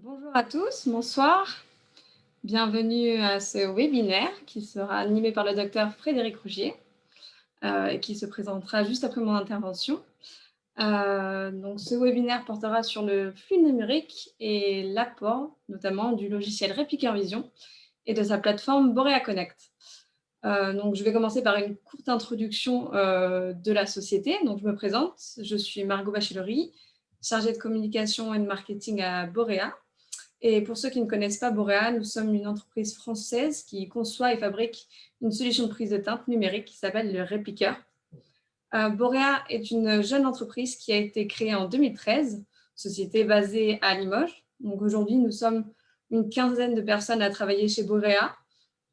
Bonjour à tous, bonsoir. Bienvenue à ce webinaire qui sera animé par le docteur Frédéric Rougier et qui se présentera juste après mon intervention. Donc, ce webinaire portera sur le flux numérique et l'apport notamment du logiciel Replica Vision et de sa plateforme Borea Connect. Donc, je vais commencer par une courte introduction de la société. Donc, je me présente, je suis Margot Bachillery, chargée de communication et de marketing à Borea. Et pour ceux qui ne connaissent pas Borea, nous sommes une entreprise française qui conçoit et fabrique une solution de prise de teinte numérique qui s'appelle le Replica. Borea est une jeune entreprise qui a été créée en 2013, société basée à Limoges. Donc aujourd'hui, nous sommes une quinzaine de personnes à travailler chez Borea.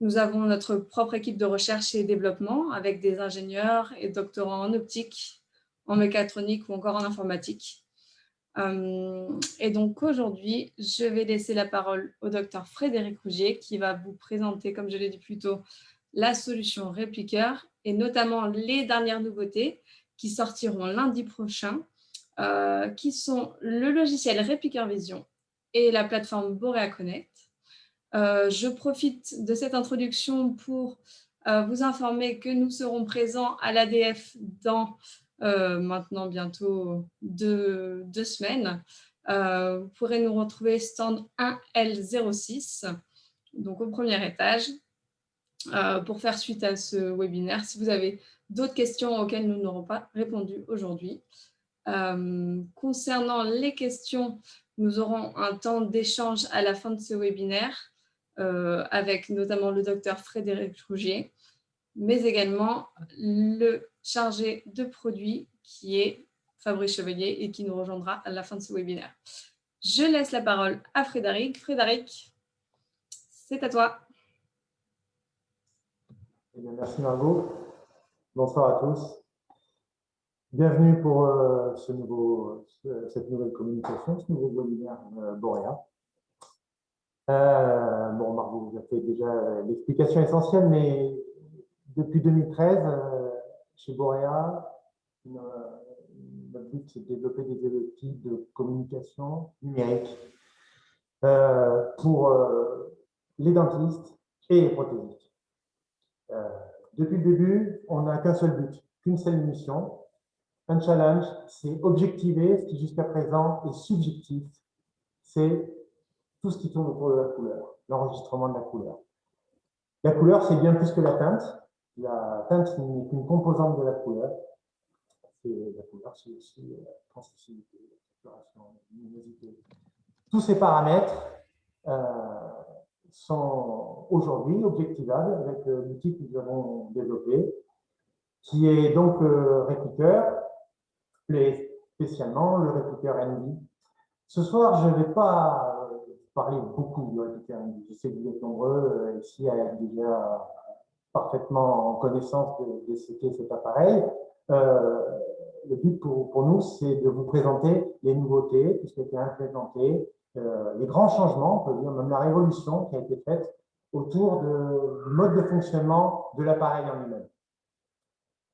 Nous avons notre propre équipe de recherche et développement avec des ingénieurs et doctorants en optique, en mécatronique ou encore en informatique. Et donc aujourd'hui, je vais laisser la parole au docteur Frédéric Rougier qui va vous présenter, comme je l'ai dit plus tôt, la solution Replica et notamment les dernières nouveautés qui sortiront lundi prochain, qui sont le logiciel Replica Vision et la plateforme Borea Connect. Je profite de cette introduction pour vous informer que nous serons présents à l'ADF dans maintenant bientôt deux semaines. Vous pourrez nous retrouver stand 1L06, donc au premier étage, pour faire suite à ce webinaire. Si vous avez d'autres questions auxquelles nous n'aurons pas répondu aujourd'hui. Concernant les questions, nous aurons un temps d'échange à la fin de ce webinaire avec notamment le docteur Frédéric Rougier, mais également le chargé de produit qui est Fabrice Chevalier et qui nous rejoindra à la fin de ce webinaire. Je laisse la parole à Frédéric. Frédéric, c'est à toi. Eh bien, merci Margot. Bonsoir à tous. Bienvenue pour cette nouvelle communication, ce nouveau webinaire Borea. Bon, Margot vous a fait déjà l'explication essentielle, mais depuis 2013, chez Borea, notre but c'est de développer des outils de communication numérique pour les dentistes et les prothésistes. Depuis le début, on n'a qu'un seul but, qu'une seule mission, un challenge, c'est objectiver ce qui jusqu'à présent est subjectif, c'est tout ce qui tourne autour de la couleur, l'enregistrement de la couleur. La couleur, c'est bien plus que la teinte. La teinte n'est qu'une composante de la couleur. La couleur, c'est aussi la translucidité, la saturation, la luminosité. Tous ces paramètres sont aujourd'hui objectivables avec l'outil que nous avons développé, qui est donc le Replica, spécialement le Replica ND. Ce soir, je ne vais pas parler beaucoup du Replica ND. Je sais que vous êtes nombreux ici à être déjà parfaitement en connaissance de ce qu'est cet appareil. Le but pour nous, c'est de vous présenter les nouveautés, tout ce qui a été implémenté, les grands changements, on peut dire même la révolution qui a été faite autour du mode de fonctionnement de l'appareil en lui-même.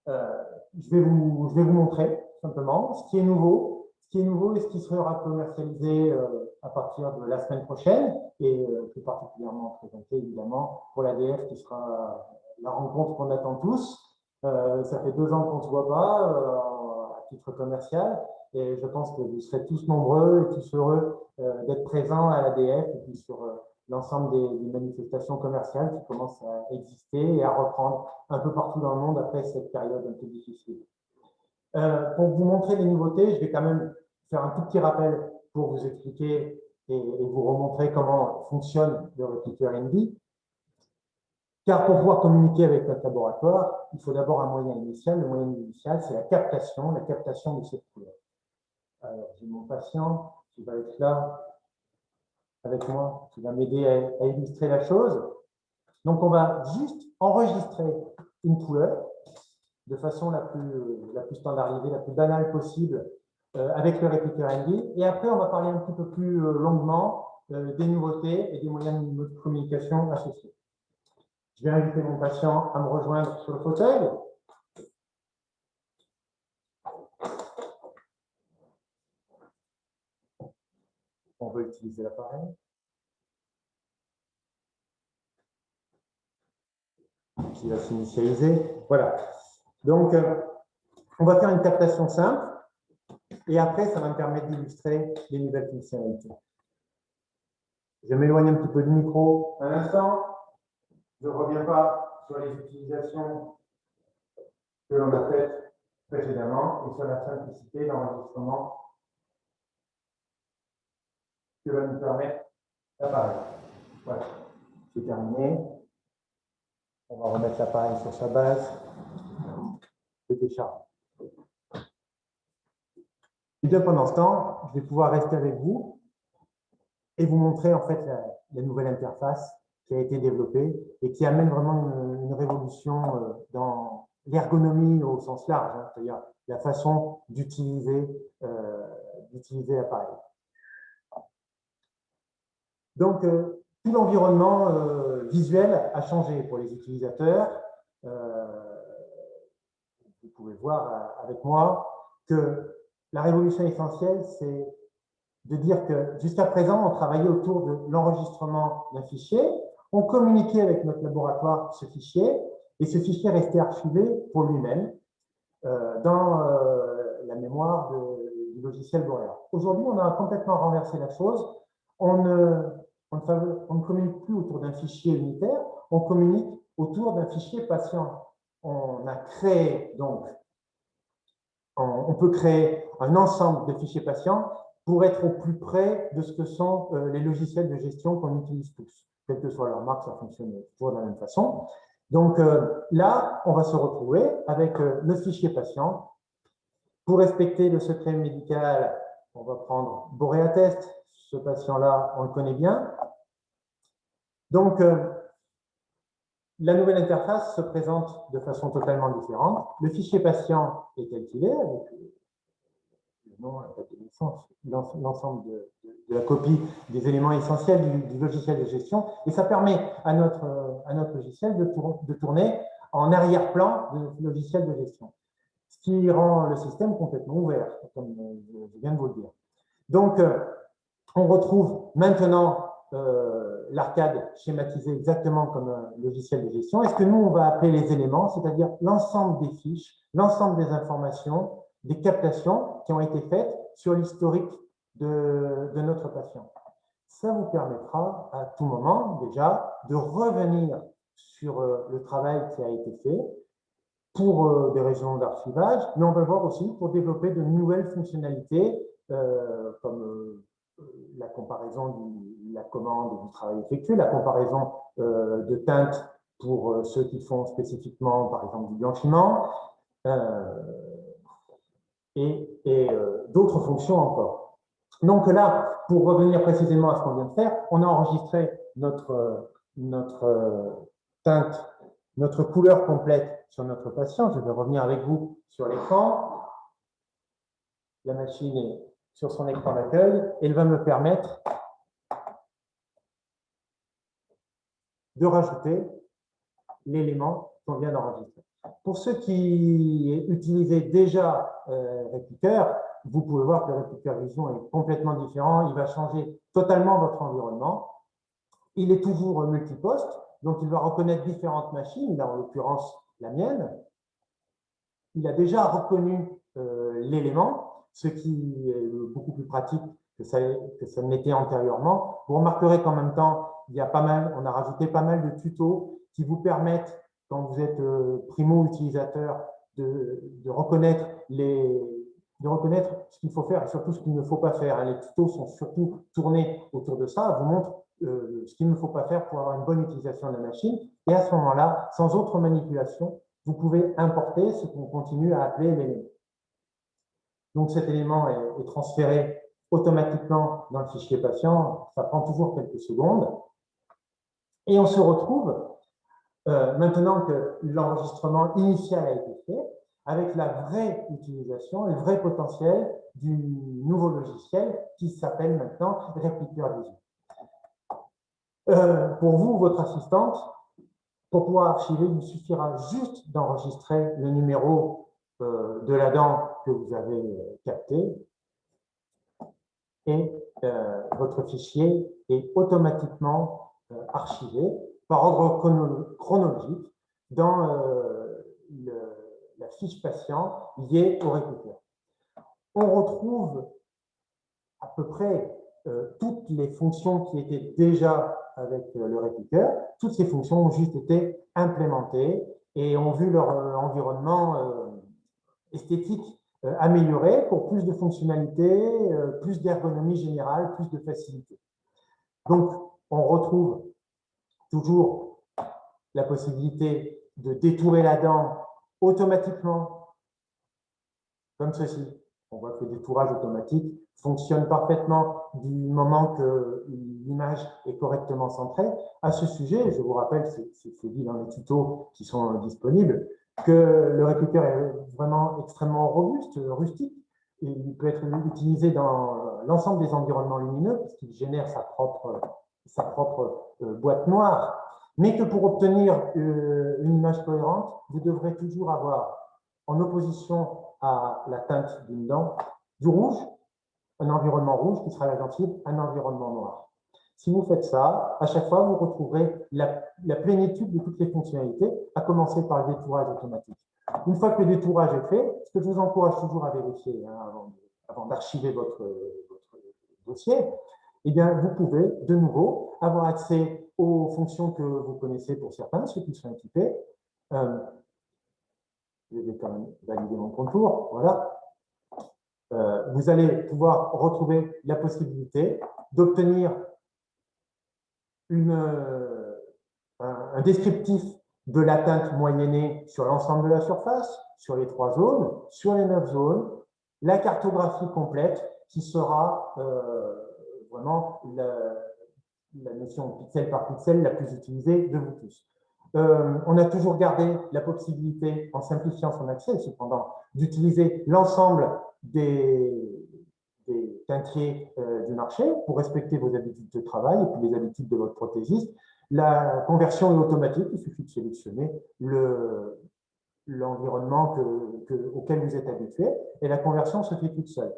Je vais vous montrer simplement ce qui est nouveau et ce qui sera commercialisé à partir de la semaine prochaine et plus particulièrement présenté évidemment pour l'ADF qui sera la rencontre qu'on attend tous. Ça fait 2 ans qu'on ne se voit pas à titre commercial et je pense que vous serez tous nombreux et tous heureux d'être présents à l'ADF et puis sur l'ensemble des manifestations commerciales qui commencent à exister et à reprendre un peu partout dans le monde après cette période un peu difficile. Pour vous montrer les nouveautés, je vais quand même faire un tout petit rappel pour vous expliquer et vous remontrer comment fonctionne le Replica ND. Car pour pouvoir communiquer avec notre laboratoire, il faut d'abord un moyen initial. Le moyen initial, c'est la captation de cette couleur. Alors, j'ai mon patient qui va être là avec moi, qui va m'aider à illustrer la chose. Donc, on va juste enregistrer une couleur de façon la plus standardisée, la plus banale possible avec le Replica ND. Et après, on va parler un petit peu plus longuement des nouveautés et des moyens de communication associés. Je vais inviter mon patient à me rejoindre sur le fauteuil. Bon, veut utiliser l'appareil. Qui va s'initialiser. Voilà. Donc, on va faire une captation simple et après, ça va me permettre d'illustrer les nouvelles fonctionnalités. Je m'éloigne un petit peu du micro un instant. Je ne reviens pas sur les utilisations que l'on a faites précédemment et sur la simplicité d'enregistrement que va nous permettre l'appareil. Voilà, c'est terminé. On va remettre l'appareil sur sa base de décharge. Et bien pendant ce temps, je vais pouvoir rester avec vous et vous montrer en fait la nouvelle interface qui a été développée et qui amène vraiment une révolution dans l'ergonomie au sens large, hein, c'est-à-dire la façon d'utiliser l'appareil. Donc, tout l'environnement visuel a changé pour les utilisateurs. Vous pouvez voir avec moi que la révolution essentielle, c'est de dire que jusqu'à présent, on travaillait autour de l'enregistrement d'un fichier, on communiquait avec notre laboratoire ce fichier, et ce fichier restait archivé pour lui-même dans la mémoire du logiciel Borea. Aujourd'hui, on a complètement renversé la chose. On ne communique plus autour d'un fichier unitaire, on communique autour d'un fichier patient. On a créé donc, on peut créer un ensemble de fichiers patients pour être au plus près de ce que sont les logiciels de gestion qu'on utilise tous. Quelle que soit leur marque, ça fonctionne toujours de la même façon. Donc là, on va se retrouver avec le fichier patient. Pour respecter le secret médical, on va prendre BoreaTest. Ce patient-là, on le connaît bien. Donc, la nouvelle interface se présente de façon totalement différente. Le fichier patient est tel qu'il est, avec le nom, la date de naissance, l'ensemble de la copie des éléments essentiels du logiciel de gestion. Et ça permet à notre logiciel de tourner en arrière-plan de notre logiciel de gestion. Ce qui rend le système complètement ouvert, comme je viens de vous le dire. Donc, on retrouve maintenant l'arcade schématisée exactement comme un logiciel de gestion. Et ce que nous, on va appeler les éléments, c'est-à-dire l'ensemble des fiches, l'ensemble des informations, des captations qui ont été faites sur l'historique de notre patient. Ça vous permettra à tout moment, déjà, de revenir sur le travail qui a été fait pour des raisons d'archivage, mais on va le voir aussi pour développer de nouvelles fonctionnalités comme la comparaison de la commande et du travail effectué, la comparaison de teintes pour ceux qui font spécifiquement, par exemple, du blanchiment, et d'autres fonctions encore. Donc là, pour revenir précisément à ce qu'on vient de faire, on a enregistré notre teinte, notre couleur complète sur notre patient. Je vais revenir avec vous sur l'écran. La machine est sur son écran d'accueil. Elle va me permettre de rajouter l'élément qu'on vient d'enregistrer. Pour ceux qui utilisaient déjà Replicker, vous pouvez voir que le Replicker Vision est complètement différent. Il va changer totalement votre environnement. Il est toujours multiposte, donc il va reconnaître différentes machines, là en l'occurrence la mienne. Il a déjà reconnu l'élément, ce qui est beaucoup plus pratique que ça ne l'était antérieurement. Vous remarquerez qu'en même temps, on a rajouté pas mal de tutos qui vous permettent, quand vous êtes primo-utilisateur, de reconnaître ce qu'il faut faire et surtout ce qu'il ne faut pas faire. Les tutos sont surtout tournés autour de ça, vous montrent ce qu'il ne faut pas faire pour avoir une bonne utilisation de la machine. Et à ce moment-là, sans autre manipulation, vous pouvez importer ce qu'on continue à appeler l'élément. Donc cet élément est transféré automatiquement dans le fichier patient. Ça prend toujours quelques secondes. Et on se retrouve, maintenant que l'enregistrement initial a été fait, avec la vraie utilisation, le vrai potentiel du nouveau logiciel qui s'appelle maintenant Replicker Vision. Pour vous, votre assistante, pour pouvoir archiver, il suffira juste d'enregistrer le numéro de la dent que vous avez capté et votre fichier est automatiquement archivé par ordre chronologique dans la fiche patient liée au répliqueur. On retrouve à peu près toutes les fonctions qui étaient déjà avec le répliqueur. Toutes ces fonctions ont juste été implémentées et ont vu leur environnement esthétique amélioré pour plus de fonctionnalités, plus d'ergonomie générale, plus de facilité. Donc, on retrouve toujours la possibilité de détourer la dent automatiquement, comme ceci. On voit que le détourage automatique fonctionne parfaitement du moment que l'image est correctement centrée. À ce sujet, je vous rappelle, c'est dit dans les tutos qui sont disponibles, que le répliqueur est vraiment extrêmement robuste, rustique. Et il peut être utilisé dans l'ensemble des environnements lumineux puisqu'il génère sa propre boîte noire. Mais que pour obtenir une image cohérente, vous devrez toujours avoir en opposition à la teinte d'une dent du rouge, un environnement rouge qui sera la gencive, un environnement noir. Si vous faites ça, à chaque fois, vous retrouverez la plénitude de toutes les fonctionnalités, à commencer par le détourage automatique. Une fois que le détourage est fait, ce que je vous encourage toujours à vérifier avant d'archiver votre dossier, eh bien, vous pouvez de nouveau avoir accès aux fonctions que vous connaissez pour certains, ceux qui sont équipés. Je vais quand même valider mon contour. Voilà. Vous allez pouvoir retrouver la possibilité d'obtenir un descriptif de la teinte moyennée sur l'ensemble de la surface, sur les 3 zones, sur les 9 zones, la cartographie complète qui sera vraiment la notion pixel par pixel la plus utilisée de vous tous. On a toujours gardé la possibilité, en simplifiant son accès, cependant, d'utiliser l'ensemble des teintriers du marché pour respecter vos habitudes de travail et puis les habitudes de votre prothésiste. La conversion est automatique, il suffit de sélectionner l'environnement auquel vous êtes habitué et la conversion se fait toute seule.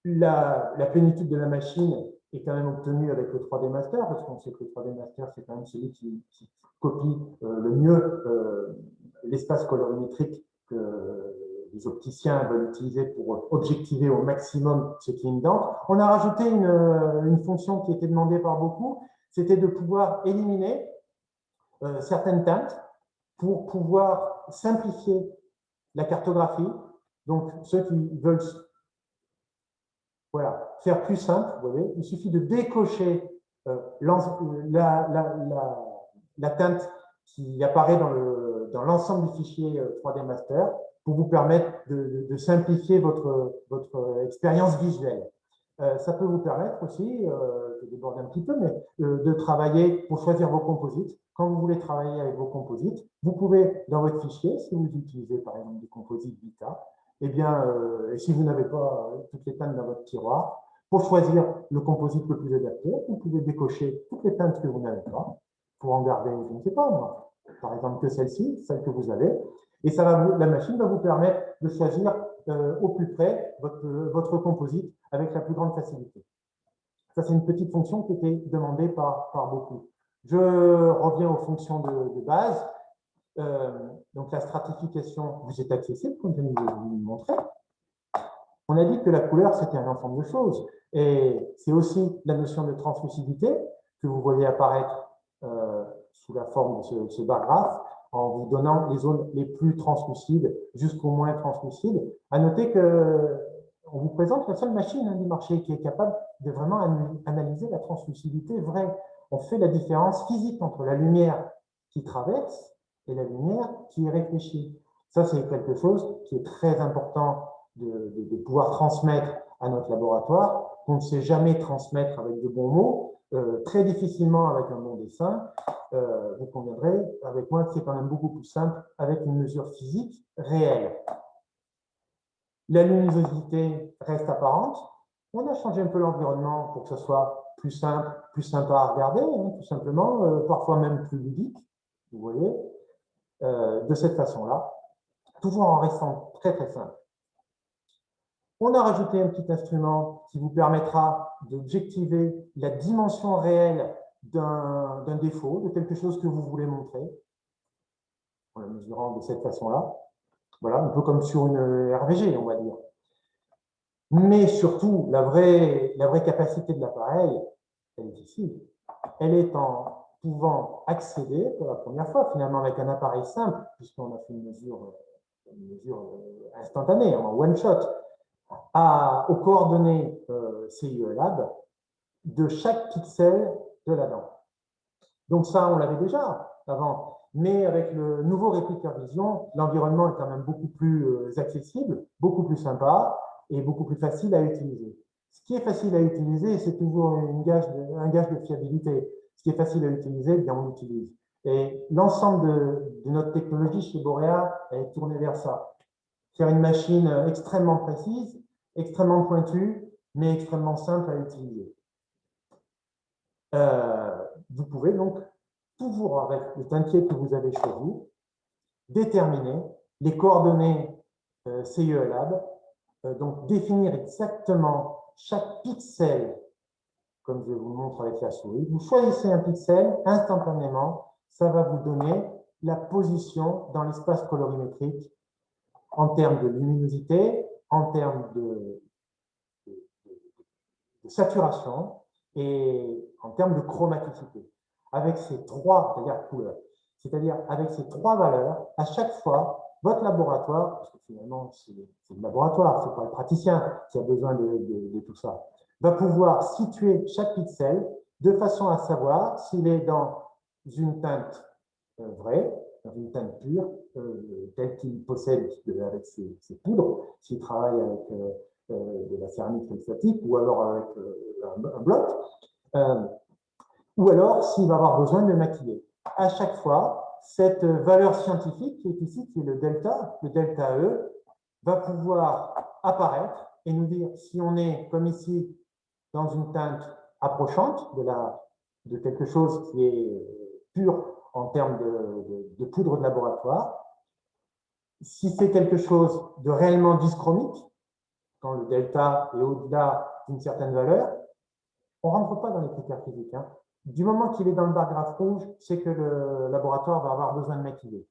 La plénitude de la machine est quand même obtenue avec le 3D Master, parce qu'on sait que le 3D Master, c'est quand même celui qui copie le mieux l'espace colorimétrique que les opticiens veulent utiliser pour objectiver au maximum ce qui est une dent. On a rajouté une fonction qui était demandée par beaucoup, c'était de pouvoir éliminer certaines teintes pour pouvoir simplifier la cartographie. Donc, ceux qui veulent faire plus simple, vous voyez, il suffit de décocher la teinte qui apparaît dans l'ensemble du fichier 3D Master pour vous permettre de simplifier votre expérience visuelle. Ça peut vous permettre aussi, je déborde un petit peu, mais de travailler pour choisir vos composites. Quand vous voulez travailler avec vos composites, vous pouvez, dans votre fichier, si vous utilisez par exemple des composites Vita, eh bien, et si vous n'avez pas toutes les teintes dans votre tiroir, pour choisir le composite le plus adapté, vous pouvez décocher toutes les teintes que vous n'avez pas, pour en garder, je ne sais pas moi, par exemple que celle-ci, celle que vous avez, et la machine va vous permettre de choisir au plus près votre composite avec la plus grande facilité. Ça, c'est une petite fonction qui était demandée par beaucoup. Je reviens aux fonctions de base. Donc, la stratification vous est accessible, comme je viens de vous le montrer. On a dit que la couleur, c'était un ensemble de choses. Et c'est aussi la notion de translucidité que vous voyez apparaître sous la forme de ce bar graphe, en vous donnant les zones les plus translucides jusqu'au moins translucides. À noter qu'on vous présente la seule machine du marché qui est capable de vraiment analyser la translucidité vraie. On fait la différence physique entre la lumière qui traverse et la lumière qui est réfléchie. Ça, c'est quelque chose qui est très important de pouvoir transmettre à notre laboratoire, qu'on ne sait jamais transmettre avec de bons mots, très difficilement avec un bon dessin. Vous conviendrez avec moi que c'est quand même beaucoup plus simple avec une mesure physique réelle. La luminosité reste apparente. On a changé un peu l'environnement pour que ce soit plus simple, plus sympa à regarder, hein, tout simplement, parfois même plus ludique, vous voyez, de cette façon-là, toujours en restant très très simple. On a rajouté un petit instrument qui vous permettra d'objectiver la dimension réelle d'un défaut, de quelque chose que vous voulez montrer, en le mesurant de cette façon-là. Voilà, un peu comme sur une RVG, on va dire. Mais surtout, la vraie capacité de l'appareil, elle est ici. Elle est en pouvant accéder pour la première fois, finalement, avec un appareil simple, puisqu'on a fait une mesure instantanée, en one shot, aux coordonnées CIE-Lab de chaque pixel de la dent. Donc ça, on l'avait déjà avant, mais avec le nouveau répliqueur Vision, l'environnement est quand même beaucoup plus accessible, beaucoup plus sympa et beaucoup plus facile à utiliser. Ce qui est facile à utiliser, c'est toujours un gage de fiabilité. Ce qui est facile à utiliser, bien on l'utilise. Et l'ensemble de notre technologie chez Borea est tournée vers ça. Faire une machine extrêmement précise, extrêmement pointue, mais extrêmement simple à utiliser. Vous pouvez donc, toujours avec le tintier que vous avez chez vous, déterminer les coordonnées CIE-Lab, donc définir exactement chaque pixel, comme je vous le montre avec la souris. Vous choisissez un pixel, instantanément, ça va vous donner la position dans l'espace colorimétrique en termes de luminosité, en termes de saturation et en termes de chromaticité. Avec ces trois, c'est-à-dire couleurs, c'est-à-dire avec ces trois valeurs, à chaque fois, votre laboratoire, parce que finalement c'est le laboratoire, ce n'est pas le praticien qui a besoin de tout ça, va pouvoir situer chaque pixel de façon à savoir s'il est dans une teinte vraie, dans une teinte pure, telle qu'il possède avec ses poudres, s'il travaille avec de la céramique phosphatique ou alors avec un bloc, ou alors s'il va avoir besoin de maquiller. À chaque fois, cette valeur scientifique qui est ici, qui est le delta E, va pouvoir apparaître et nous dire si on est, comme ici, dans une teinte approchante de quelque chose qui est pur en termes de poudre de laboratoire, si c'est quelque chose de réellement dyschromique, quand le delta est au-delà d'une certaine valeur, on ne rentre pas dans les critères physiques. Hein. Du moment qu'il est dans le bar graphe rouge, c'est que le laboratoire va avoir besoin de maquiller.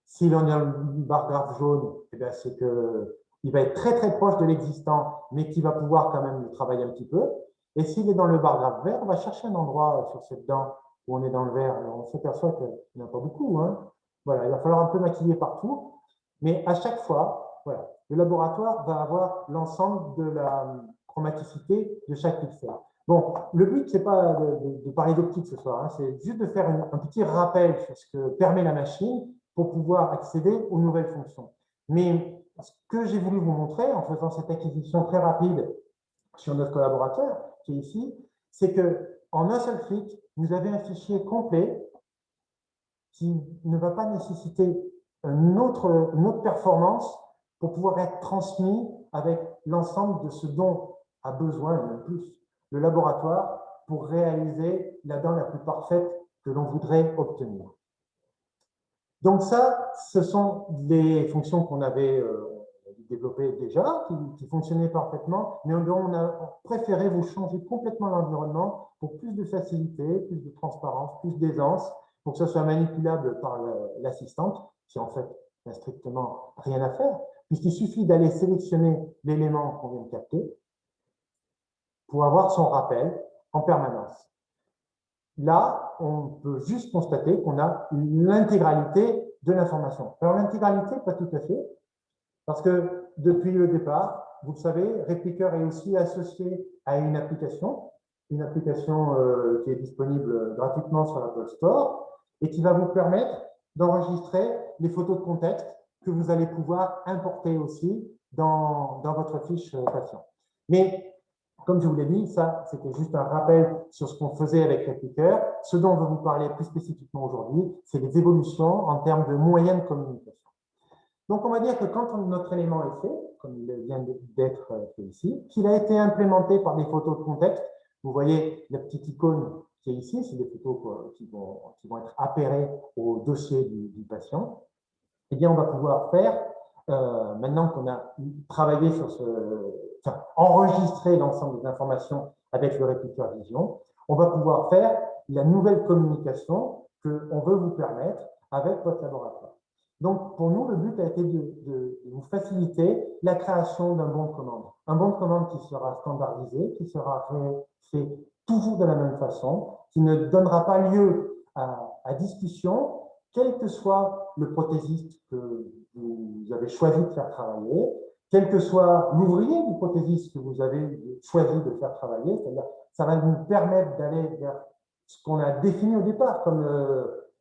S'il en est dans le bar graphe jaune, eh bien, c'est qu'il va être très très proche de l'existant, mais qui va pouvoir quand même le travailler un petit peu. Et s'il est dans le bar graphe vert, on va chercher un endroit sur cette dent où on est dans le vert. Alors, on s'aperçoit qu'il n'y en a pas beaucoup. Hein. Voilà, il va falloir un peu maquiller partout. Mais à chaque fois, voilà, le laboratoire va avoir l'ensemble de la chromaticité de chaque pixel. Bon, le but, ce n'est pas de parler d'optique ce soir, hein, c'est juste de faire un petit rappel sur ce que permet la machine pour pouvoir accéder aux nouvelles fonctions. Mais ce que j'ai voulu vous montrer en faisant cette acquisition très rapide sur notre collaborateur, qui est ici, c'est qu'en un seul clic, vous avez un fichier complet qui ne va pas nécessiter une autre performance pour pouvoir être transmis avec l'ensemble de ce dont a besoin, et même plus, le laboratoire pour réaliser la dent la plus parfaite que l'on voudrait obtenir. Donc ça, ce sont les fonctions qu'on avait développées déjà, qui fonctionnaient parfaitement, mais on a préféré vous changer complètement l'environnement pour plus de facilité, plus de transparence, plus d'aisance, pour que ça soit manipulable par l'assistante, qui en fait n'a strictement rien à faire, puisqu'il suffit d'aller sélectionner l'élément qu'on vient de capter pour avoir son rappel en permanence. Là, on peut juste constater qu'on a l'intégralité de l'information. Alors l'intégralité, pas tout à fait, parce que depuis le départ, vous le savez, Repliqueur est aussi associé à une application qui est disponible gratuitement sur l'Apple Store et qui va vous permettre d'enregistrer les photos de contexte que vous allez pouvoir importer aussi dans votre fiche patient. Mais comme je vous l'ai dit, ça, c'était juste un rappel sur ce qu'on faisait avec Repliqueur. Ce dont on va vous parler plus spécifiquement aujourd'hui, c'est les évolutions en termes de moyens de communication. Donc, on va dire que quand notre élément est fait, comme il vient d'être fait ici, qu'il a été implémenté par des photos de contexte, vous voyez la petite icône qui est ici, c'est des photos qui vont être appairées au dossier du patient, eh bien, on va pouvoir faire maintenant qu'on a travaillé sur enfin, enregistré l'ensemble des informations avec le répliqueur Vision, on va pouvoir faire la nouvelle communication qu'on veut vous permettre avec votre laboratoire. Donc, pour nous, le but a été de vous faciliter la création d'un bon de commande. Un bon de commande qui sera standardisé, qui sera fait toujours de la même façon, qui ne donnera pas lieu à discussion, quel que soit le prothésiste que vous avez choisi de faire travailler, quel que soit l'ouvrier du prothésiste que vous avez choisi de faire travailler, c'est-à-dire ça va nous permettre d'aller vers ce qu'on a défini au départ comme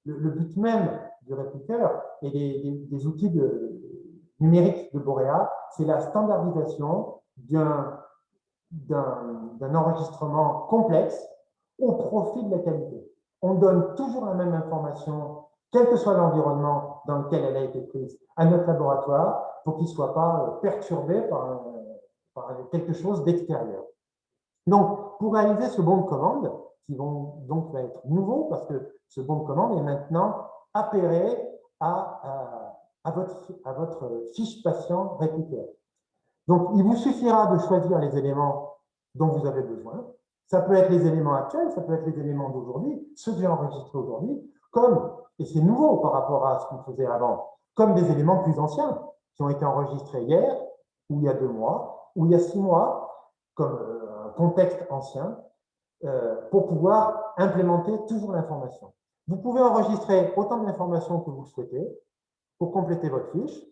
le but même du répliqueur et des outils numériques de Borea, c'est la standardisation d'un enregistrement complexe au profit de la qualité. On donne toujours la même information, quel que soit l'environnement dans lequel elle a été prise, à notre laboratoire pour qu'il ne soit pas perturbé par quelque chose d'extérieur. Donc, pour réaliser ce bon de commande, qui va être nouveau parce que ce bon de commande est maintenant appairé à votre fiche patient répliqueur. Donc, il vous suffira de choisir les éléments dont vous avez besoin. Ça peut être les éléments actuels, ça peut être les éléments d'aujourd'hui, ceux que j'ai enregistrés aujourd'hui, comme, et c'est nouveau par rapport à ce qu'on faisait avant, comme des éléments plus anciens qui ont été enregistrés hier, ou il y a 2 mois, ou il y a 6 mois, comme un contexte ancien, pour pouvoir implémenter toujours l'information. Vous pouvez enregistrer autant d'informations que vous le souhaitez pour compléter votre fiche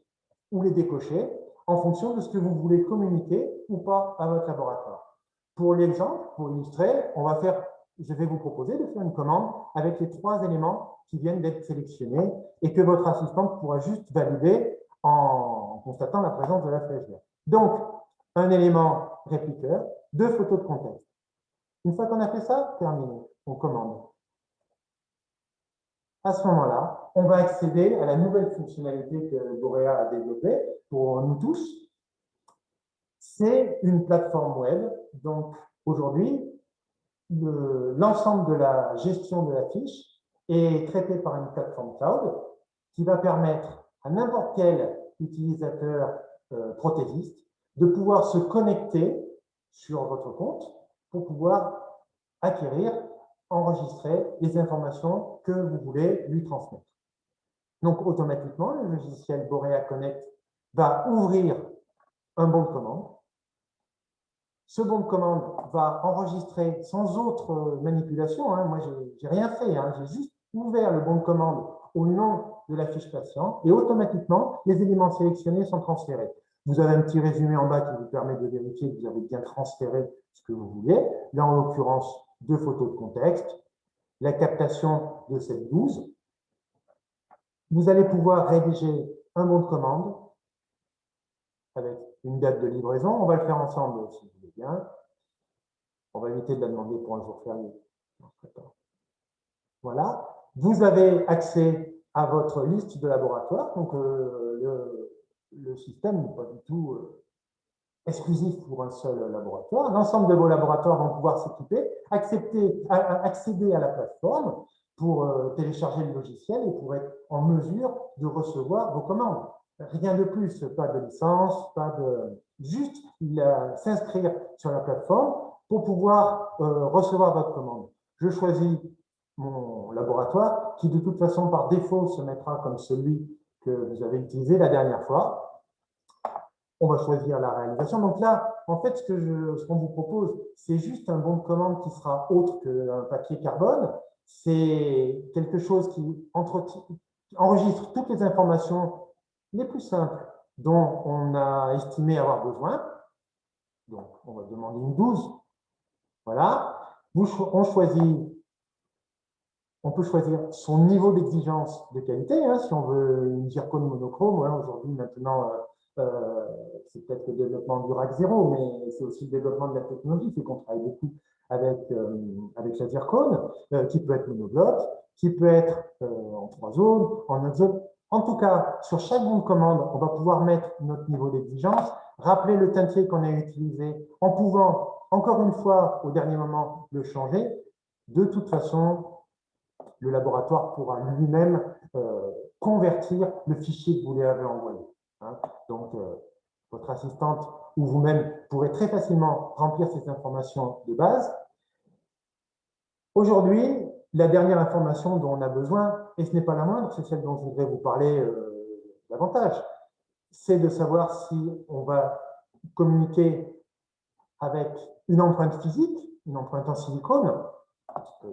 ou les décocher en fonction de ce que vous voulez communiquer ou pas à votre laboratoire. Pour l'exemple, pour illustrer, je vais vous proposer de faire une commande avec les 3 éléments qui viennent d'être sélectionnés et que votre assistante pourra juste valider en constatant la présence de la flèche verte. Donc, un élément répliqueur, 2 photos de contexte. Une fois qu'on a fait ça, terminé, on commande. À ce moment-là, on va accéder à la nouvelle fonctionnalité que Borea a développée pour nous tous. C'est une plateforme web. Donc, aujourd'hui, l'ensemble de la gestion de la fiche est traité par une plateforme cloud qui va permettre à n'importe quel utilisateur prothésiste de pouvoir se connecter sur votre compte pour pouvoir acquérir, enregistrer les informations que vous voulez lui transmettre. Donc, automatiquement, le logiciel Borea Connect va ouvrir un bon de commande. Ce bon de commande va enregistrer sans autre manipulation. Moi, je n'ai rien fait. J'ai juste ouvert le bon de commande au nom de la fiche patient et automatiquement, les éléments sélectionnés sont transférés. Vous avez un petit résumé en bas qui vous permet de vérifier que vous avez bien transféré ce que vous voulez. Là, en l'occurrence, 2 photos de contexte, la captation de cette blouse. Vous allez pouvoir rédiger un bon de commande avec une date de livraison. On va le faire ensemble si vous voulez bien. On va éviter de la demander pour un jour férié. Voilà. Vous avez accès à votre liste de laboratoires. Donc, le système n'est pas du tout exclusif pour un seul laboratoire. L'ensemble de vos laboratoires vont pouvoir s'équiper, accéder à la plateforme pour télécharger le logiciel et pour être en mesure de recevoir vos commandes. Rien de plus, pas de licence, pas de… Juste s'inscrire sur la plateforme pour pouvoir recevoir votre commande. Je choisis mon laboratoire qui, de toute façon, par défaut, se mettra comme celui que vous avez utilisé la dernière fois. On va choisir la réalisation. Donc là, en fait, ce qu'on vous propose, c'est juste un bon de commande qui sera autre qu'un papier carbone. C'est quelque chose qui enregistre toutes les informations les plus simples dont on a estimé avoir besoin. Donc, on va demander une 12. Voilà. On peut choisir son niveau d'exigence de qualité. Si on veut une zircone monochrome, aujourd'hui, maintenant, c'est peut-être le développement du RAC 0, mais c'est aussi le développement de la technologie, c'est qu'on travaille beaucoup avec la zircone, qui peut être monobloc, qui peut être en 3 zones, en 9 zones. En tout cas, sur chaque bon de commande, on va pouvoir mettre notre niveau d'exigence, rappeler le teintier qu'on a utilisé, en pouvant, encore une fois, au dernier moment, le changer. De toute façon, le laboratoire pourra lui-même convertir le fichier que vous lui avez envoyé. hein. Donc, votre assistante ou vous-même pourrez très facilement remplir ces informations de base. Aujourd'hui, la dernière information dont on a besoin, et ce n'est pas la moindre, c'est celle dont je voudrais vous parler davantage, c'est de savoir si on va communiquer avec une empreinte physique, une empreinte en silicone,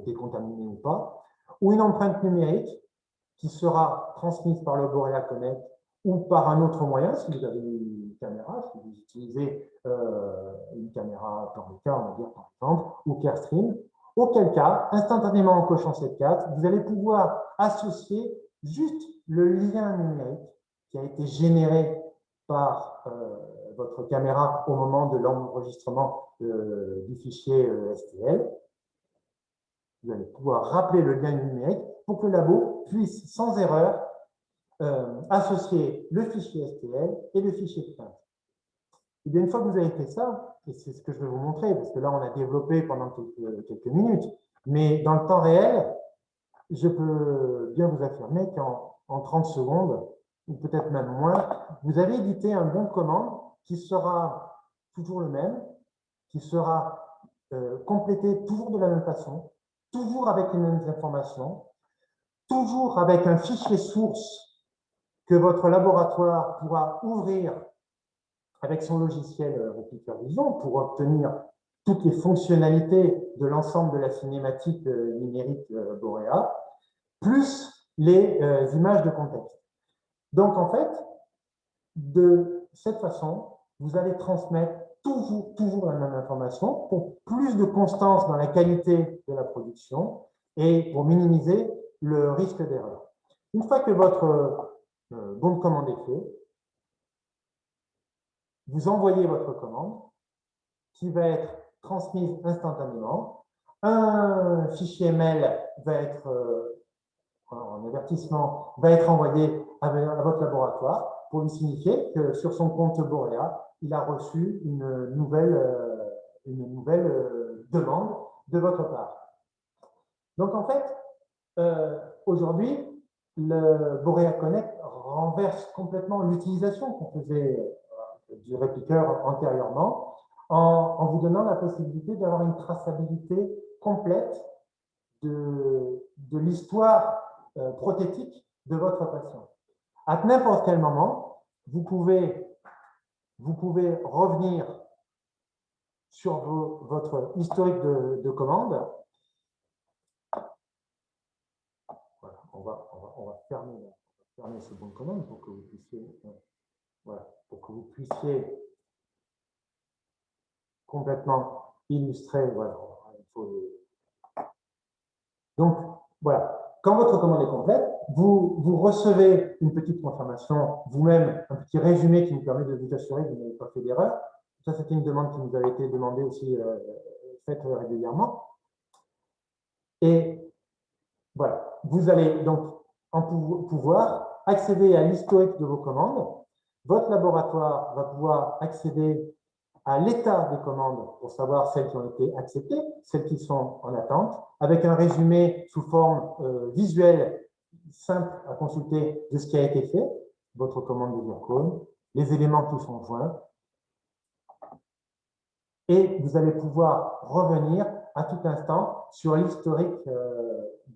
décontaminée ou pas, ou une empreinte numérique qui sera transmise par le Borea Connect ou par un autre moyen, si vous avez une caméra, si vous utilisez une caméra Tornica, on va dire par exemple, ou Carestream, auquel cas, instantanément en cochant cette case, vous allez pouvoir associer juste le lien numérique qui a été généré par votre caméra au moment de l'enregistrement du fichier STL. Vous allez pouvoir rappeler le lien numérique pour que le labo puisse, sans erreur, associer le fichier STL et le fichier plainte. Et bien, une fois que vous avez fait ça, et c'est ce que je vais vous montrer, parce que là, on a développé pendant quelques minutes, mais dans le temps réel, je peux bien vous affirmer qu'en 30 secondes, ou peut-être même moins, vous avez édité un bon de commande qui sera toujours le même, qui sera complété toujours de la même façon, toujours avec les mêmes informations, toujours avec un fichier source que votre laboratoire pourra ouvrir avec son logiciel Replica Vision pour obtenir toutes les fonctionnalités de l'ensemble de la cinématique numérique Borea, plus les images de contexte. Donc, en fait, de cette façon, vous allez transmettre toujours la même information pour plus de constance dans la qualité de la production et pour minimiser le risque d'erreur. Une fois que votre bon de commande est fait, vous envoyez votre commande qui va être transmise instantanément. Un fichier mail va être en avertissement, va être envoyé à votre laboratoire pour lui signifier que sur son compte Borea, il a reçu une nouvelle demande de votre part. Donc en fait, aujourd'hui, le Borea Connect renverse complètement l'utilisation qu'on faisait du répliqueur antérieurement en vous donnant la possibilité d'avoir une traçabilité complète de l'histoire prothétique de votre patient. À n'importe quel moment, vous pouvez revenir sur votre historique de commande. Voilà, on va fermer ce bon de commande pour que vous puissiez, voilà, pour que vous puissiez complètement illustrer. Voilà, donc, voilà. Quand votre commande est complète, vous recevez une petite confirmation, vous-même, un petit résumé qui vous permet de vous assurer que vous n'avez pas fait d'erreur. Ça, c'était une demande qui nous avait été demandée aussi, faite régulièrement. Et voilà, vous allez donc pouvoir accéder à l'historique de vos commandes. Votre laboratoire va pouvoir accéder à l'état des commandes pour savoir celles qui ont été acceptées, celles qui sont en attente, avec un résumé sous forme visuelle simple à consulter de ce qui a été fait, votre commande de zircone, les éléments qui sont joints, et vous allez pouvoir revenir à tout instant sur l'historique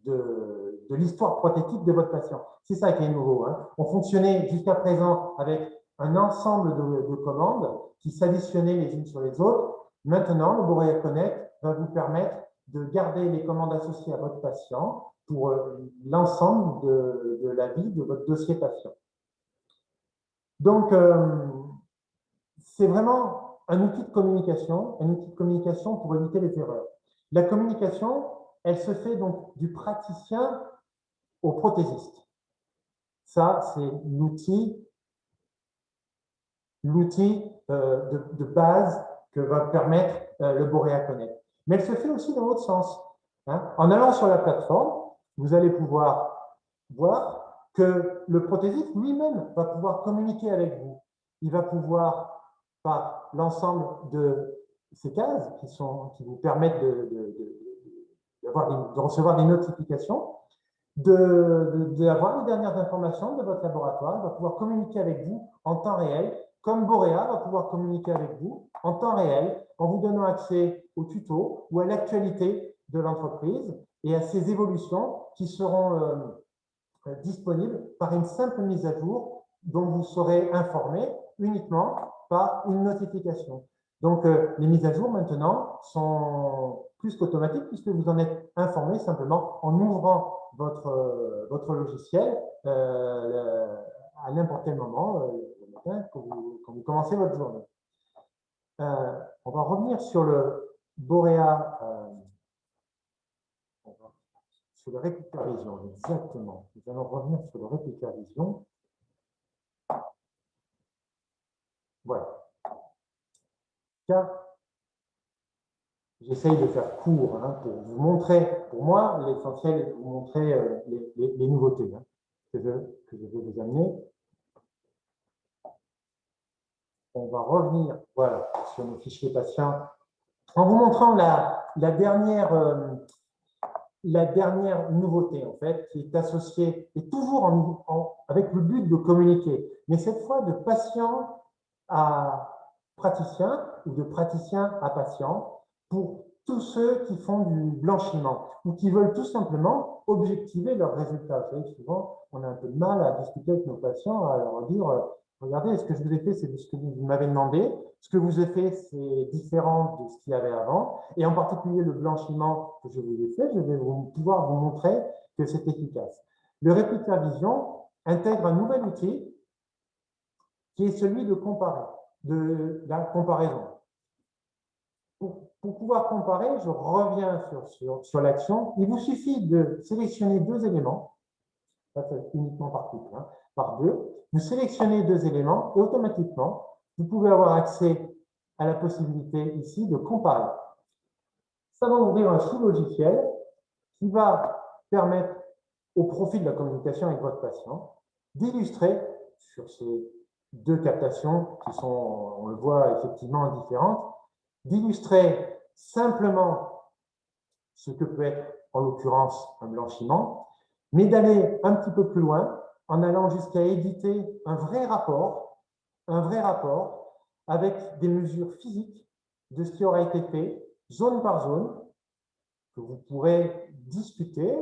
de l'histoire prothétique de votre patient. C'est ça qui est nouveau, hein. On fonctionnait jusqu'à présent avec un ensemble de commandes qui s'additionnaient les unes sur les autres. Maintenant, le Borea Connect va vous permettre de garder les commandes associées à votre patient pour l'ensemble de la vie de votre dossier patient. Donc, c'est vraiment un outil de communication pour éviter les erreurs. La communication, elle se fait donc du praticien au prothésiste. Ça, c'est l'outil de base que va permettre le Borea Connect. Mais elle se fait aussi dans l'autre sens, hein. En allant sur la plateforme, vous allez pouvoir voir que le prothésiste lui-même va pouvoir communiquer avec vous. Il va pouvoir, par l'ensemble de ces cases qui vous permettent de recevoir des notifications, d'avoir les dernières informations de votre laboratoire. Il va pouvoir communiquer avec vous en temps réel, comme Borea va pouvoir communiquer avec vous en temps réel, en vous donnant accès aux tutos ou à l'actualité de l'entreprise et à ses évolutions qui seront disponibles par une simple mise à jour dont vous serez informé uniquement par une notification. Donc, les mises à jour maintenant sont plus qu'automatiques puisque vous en êtes informé simplement en ouvrant votre logiciel à n'importe quel moment le matin quand vous commencez votre journée. On va revenir sur le Borea, sur le Replica Vision, exactement. Nous allons revenir sur le Replica Vision. Voilà. Car j'essaye de faire court hein, pour vous montrer, pour moi, l'essentiel est de vous montrer les nouveautés hein, que je vais vous amener. On va revenir voilà, sur nos fichiers patients en vous montrant la dernière nouveauté, en fait, qui est associée, et toujours avec le but de communiquer, mais cette fois de patient à praticien ou de praticien à patient pour tous ceux qui font du blanchiment ou qui veulent tout simplement objectiver leurs résultats. Vous savez, souvent, on a un peu de mal à discuter avec nos patients, à leur dire regardez, ce que je vous ai fait, c'est ce que vous m'avez demandé. Ce que vous avez fait, c'est différent de ce qu'il y avait avant. Et en particulier, le blanchiment que je vous ai fait, je vais pouvoir vous montrer que c'est efficace. Le Replica Vision intègre un nouvel outil qui est celui de comparer, de la comparaison. Pour pouvoir comparer, je reviens sur l'action. Il vous suffit de sélectionner deux éléments, ça c'est uniquement par couple, hein, par deux. Vous sélectionnez deux éléments et automatiquement, vous pouvez avoir accès à la possibilité ici de comparer. Ça va ouvrir un sous-logiciel qui va permettre, au profit de la communication avec votre patient, d'illustrer sur ces deux captations qui sont, on le voit effectivement, différentes, d'illustrer simplement ce que peut être, en l'occurrence, un blanchiment, mais d'aller un petit peu plus loin en allant jusqu'à éditer un vrai rapport avec des mesures physiques de ce qui aura été fait, zone par zone, que vous pourrez discuter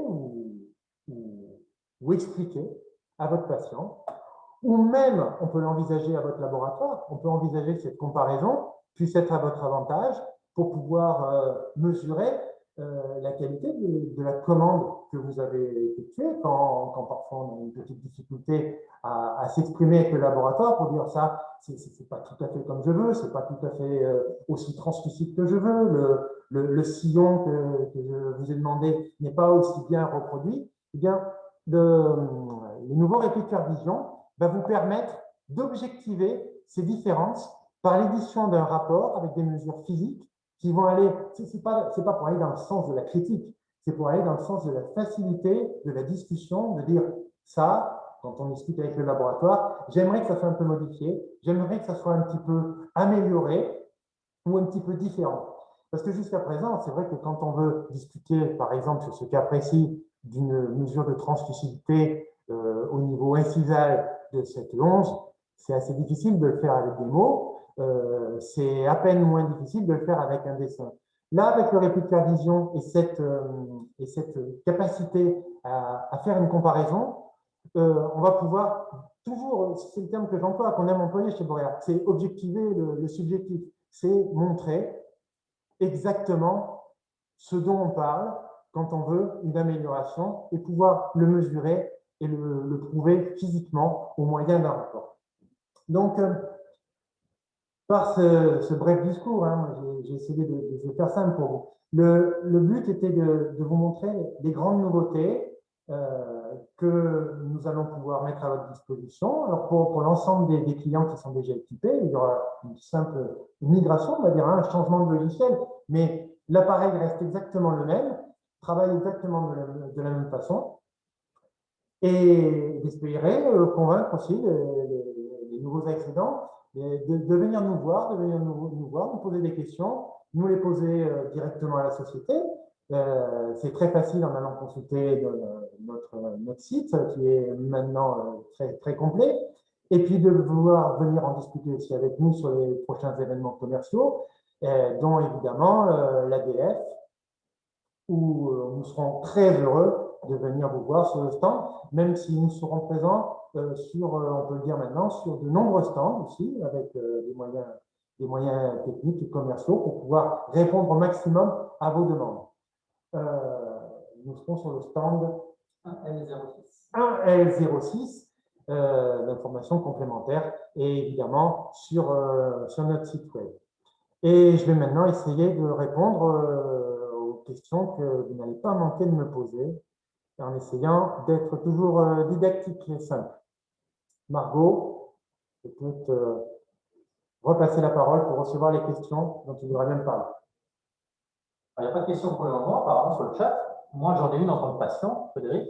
ou expliquer à votre patient, ou même, on peut l'envisager à votre laboratoire, on peut envisager que cette comparaison puisse être à votre avantage pour pouvoir mesurer la qualité de la commande que vous avez effectuée quand parfois on a une petite difficulté à s'exprimer avec le laboratoire pour dire ça, c'est pas tout à fait comme je veux, c'est pas tout à fait aussi translucide que je veux, le sillon que je vous ai demandé n'est pas aussi bien reproduit. Eh bien, le nouveau Replica Vision va vous permettre d'objectiver ces différences par l'édition d'un rapport avec des mesures physiques qui vont aller, c'est pas pour aller dans le sens de la critique, c'est pour aller dans le sens de la facilité, de la discussion, de dire ça, quand on discute avec le laboratoire, j'aimerais que ça soit un peu modifié, j'aimerais que ça soit un petit peu amélioré ou un petit peu différent. Parce que jusqu'à présent, c'est vrai que quand on veut discuter, par exemple, sur ce cas précis d'une mesure de translucidité au niveau incisal de cette longe, c'est assez difficile de le faire avec des mots. C'est à peine moins difficile de le faire avec un dessin. Là, avec le Replica Vision et cette capacité à faire une comparaison, on va pouvoir toujours, c'est le terme que j'emploie, qu'on aime employer chez Borea, c'est objectiver le subjectif, c'est montrer exactement ce dont on parle quand on veut une amélioration et pouvoir le mesurer et le prouver physiquement au moyen d'un rapport. Donc, par ce bref discours, hein, j'ai essayé de faire simple pour vous. Le but était de vous montrer les grandes nouveautés que nous allons pouvoir mettre à votre disposition. Alors pour l'ensemble des clients qui sont déjà équipés, il y aura une simple migration, on va dire, un changement de logiciel, mais l'appareil reste exactement le même, travaille exactement de la même façon, et d'espérer convaincre aussi les nouveaux accédants de venir nous voir, nous poser des questions, nous les poser directement à la société, C'est très facile en allant consulter notre site qui est maintenant très complet. Et puis de vouloir venir en discuter aussi avec nous sur les prochains événements commerciaux, dont évidemment l'ADF, où nous serons très heureux de venir vous voir sur le stand, même si nous serons présents sur, on peut le dire maintenant, sur de nombreux stands aussi, avec des moyens techniques et commerciaux pour pouvoir répondre au maximum à vos demandes. Nous serons sur le stand 1L06. 1L06, l'information complémentaire, et évidemment sur notre site web. Et je vais maintenant essayer de répondre aux questions que vous n'allez pas manquer de me poser, en essayant d'être toujours didactique et simple. Margot, je peux te repasser la parole pour recevoir les questions dont tu voudrais bien me parler. Il n'y a pas de questions pour le moment, apparemment, sur le chat. Moi, j'en ai une en tant que patient, Frédéric.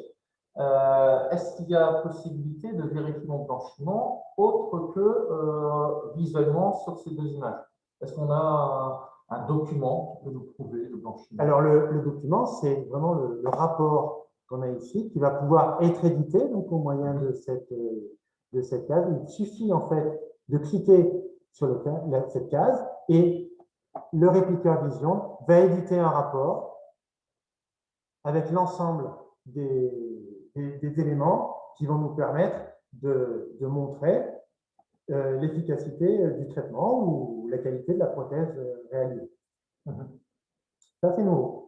Est-ce qu'il y a possibilité de vérifier mon blanchiment autre que visuellement sur ces deux images? Est-ce qu'on a un document qui peut nous prouver le blanchiment? Alors, le document, c'est vraiment le rapport qu'on a ici, qui va pouvoir être édité donc, au moyen de cette case. Il suffit en fait de cliquer sur cette case et le répliqueur Vision va éditer un rapport avec l'ensemble des éléments qui vont nous permettre de montrer l'efficacité du traitement ou la qualité de la prothèse réalisée. Ça, c'est nouveau.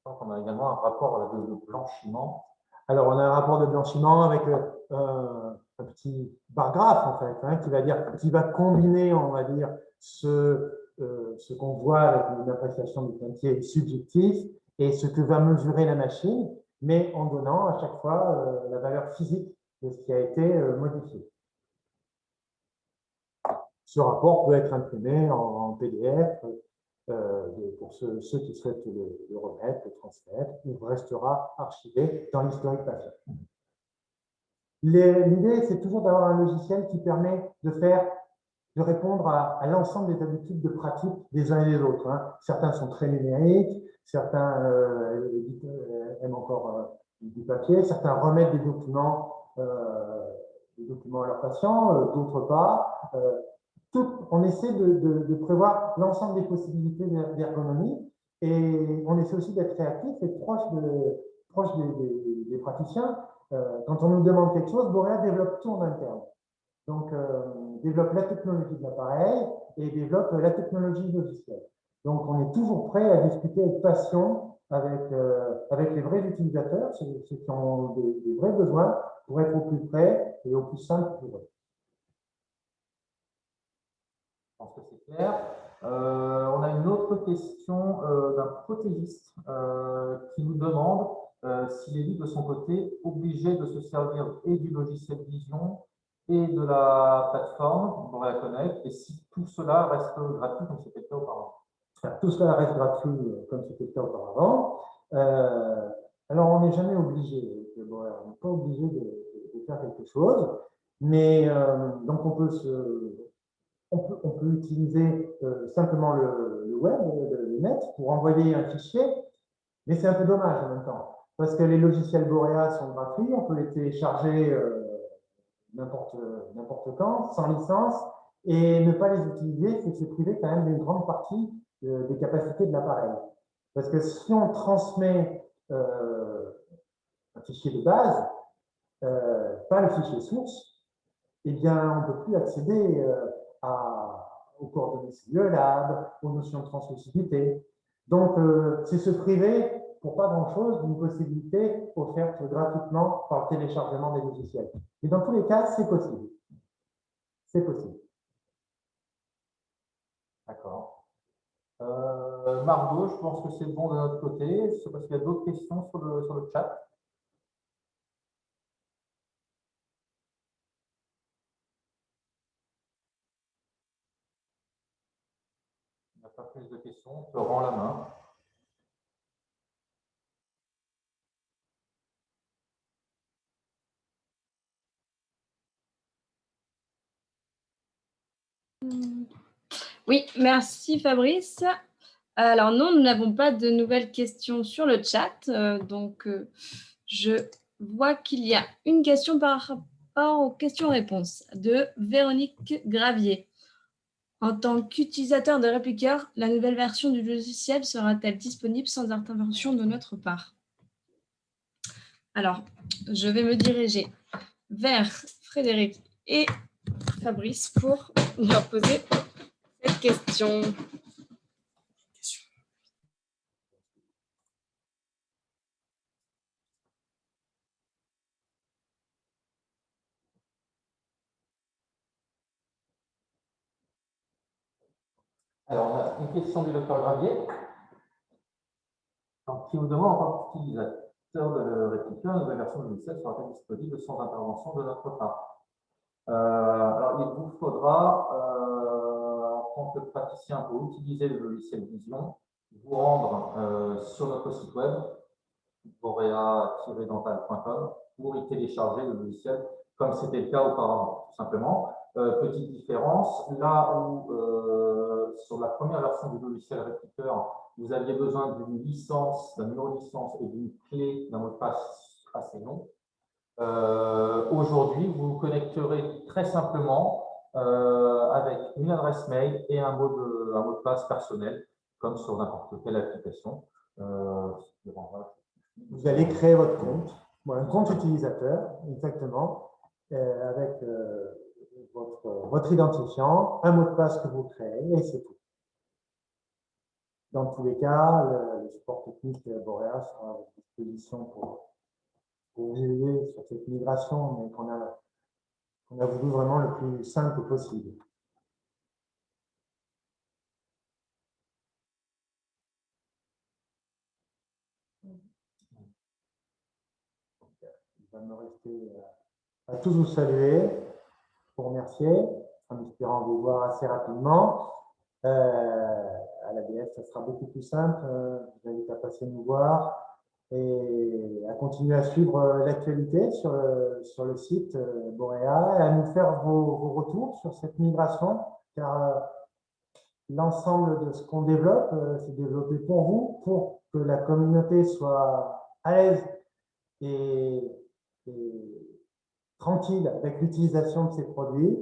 On a également un rapport de blanchiment. Alors, on a un rapport de blanchiment avec un petit bar graphe, en fait, hein, qui va combiner, on va dire, ce qu'on voit avec une appréciation du teintier subjectif et ce que va mesurer la machine, mais en donnant à chaque fois la valeur physique de ce qui a été modifié. Ce rapport peut être imprimé en PDF pour ceux qui souhaitent le remettre, le transmettre, il restera archivé dans l'historique patient. L'idée, c'est toujours d'avoir un logiciel qui permet de répondre à l'ensemble des habitudes de pratique des uns et des autres. Hein. Certains sont très numériques, certains aiment encore du papier, certains remettent des documents à leurs patients, d'autres pas. On essaie de prévoir l'ensemble des possibilités d'ergonomie et on essaie aussi d'être réactif et proche des praticiens. Quand on nous demande quelque chose, Borea développe tout en interne. Donc, développe la technologie de l'appareil et développe la technologie logicielle. Donc, on est toujours prêt à discuter avec passion avec les vrais utilisateurs, ceux qui ont des vrais besoins pour être au plus près et au plus simple pour eux. Je pense que c'est clair. On a une autre question d'un prothésiste qui nous demande s'il est lui de son côté obligé de se servir et du logiciel Vision et de la plateforme Borea Connect, et si tout cela reste gratuit comme c'était le cas auparavant. Tout cela reste gratuit comme c'était le cas auparavant. Alors, on n'est jamais obligé, on n'est pas obligé de faire quelque chose, mais donc on peut utiliser simplement le web, le net, pour envoyer un fichier, mais c'est un peu dommage en même temps, parce que les logiciels Borea sont gratuits, on peut les télécharger n'importe quand, sans licence, et ne pas les utiliser, c'est se priver quand même d'une grande partie des capacités de l'appareil. Parce que si on transmet un fichier de base, pas le fichier source, eh bien, on ne peut plus accéder aux coordonnées cellulaires, aux notions de translucidité. Donc, c'est se priver, pour pas grand-chose, d'une possibilité offerte gratuitement par le téléchargement des logiciels. Et dans tous les cas, c'est possible. C'est possible. D'accord. Margot, je pense que c'est bon de notre côté. Je sais pas s'il y a d'autres questions sur le chat. Il n'y a pas plus de questions. Je rends la main. Oui, merci Fabrice. Alors non, nous n'avons pas de nouvelles questions sur le chat. Donc, je vois qu'il y a une question par rapport aux questions-réponses de Véronique Gravier. En tant qu'utilisateur de Replicker, la nouvelle version du logiciel sera-t-elle disponible sans intervention de notre part? Alors, je vais me diriger vers Frédéric et Fabrice pour leur poser cette question. Alors, on a une question du docteur Gravier, qui nous demande, en tant qu'utilisateur de Replicker, la nouvelle version de logiciel sera-t-elle disponible sans intervention de notre part? Alors, il vous faudra, en tant que praticien, pour utiliser le logiciel Vision, vous rendre sur notre site web, borea-dental.com, pour y télécharger le logiciel, comme c'était le cas auparavant, tout simplement. Petite différence, là où sur la première version du logiciel Replicker, vous aviez besoin d'une licence, d'un numéro de licence et d'une clé d'un mot de passe assez long. Aujourd'hui, vous vous connecterez très simplement avec une adresse mail et un mot de passe personnel, comme sur n'importe quelle application. Vous allez créer votre compte, un compte utilisateur, exactement, avec votre identifiant, un mot de passe que vous créez, et c'est tout. Dans tous les cas, le support technique Borea sera à votre disposition pour vous aider sur cette migration, mais qu'on a voulu vraiment le plus simple possible. Il va me rester à tous vous saluer, vous remercier, en espérant vous voir assez rapidement. À l'ADF, ça sera beaucoup plus simple. Je vous invite à passer nous voir et à continuer à suivre l'actualité sur le site Borea et à nous faire vos retours sur cette migration, car l'ensemble de ce qu'on développe, c'est développé pour vous, pour que la communauté soit à l'aise et tranquille avec l'utilisation de ces produits.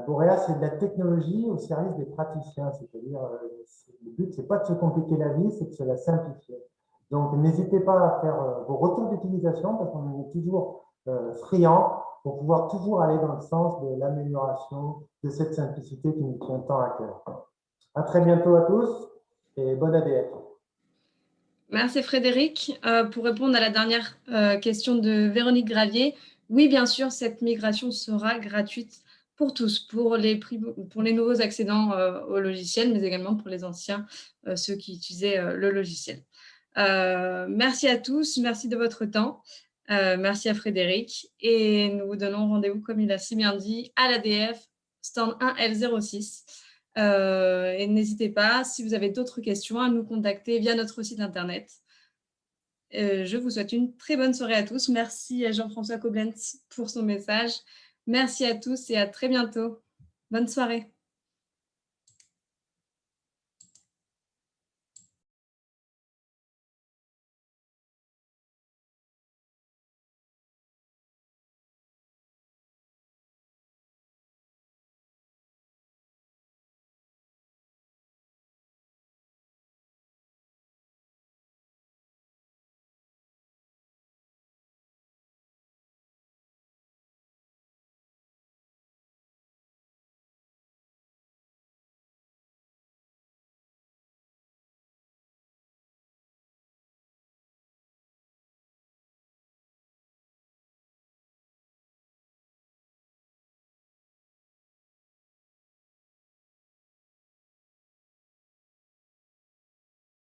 Borea, c'est de la technologie au service des praticiens, c'est-à-dire le but, c'est pas de se compliquer la vie, c'est de se la simplifier. Donc, n'hésitez pas à faire vos retours d'utilisation parce qu'on est toujours friand pour pouvoir toujours aller dans le sens de l'amélioration de cette simplicité qui nous tient tant à cœur. À très bientôt à tous et bonne ADF. Merci Frédéric. Pour répondre à la dernière question de Véronique Gravier, oui, bien sûr, cette migration sera gratuite pour tous, pour les nouveaux accédants au logiciel, mais également pour les anciens, ceux qui utilisaient le logiciel. Merci à tous, merci de votre temps. Merci à Frédéric. Et nous vous donnons rendez-vous, comme il a si bien dit, à l'ADF, stand 1L06. Et n'hésitez pas, si vous avez d'autres questions, à nous contacter via notre site internet. Je vous souhaite une très bonne soirée à tous. Merci à Jean-François Koblenz pour son message. Merci à tous et à très bientôt. Bonne soirée.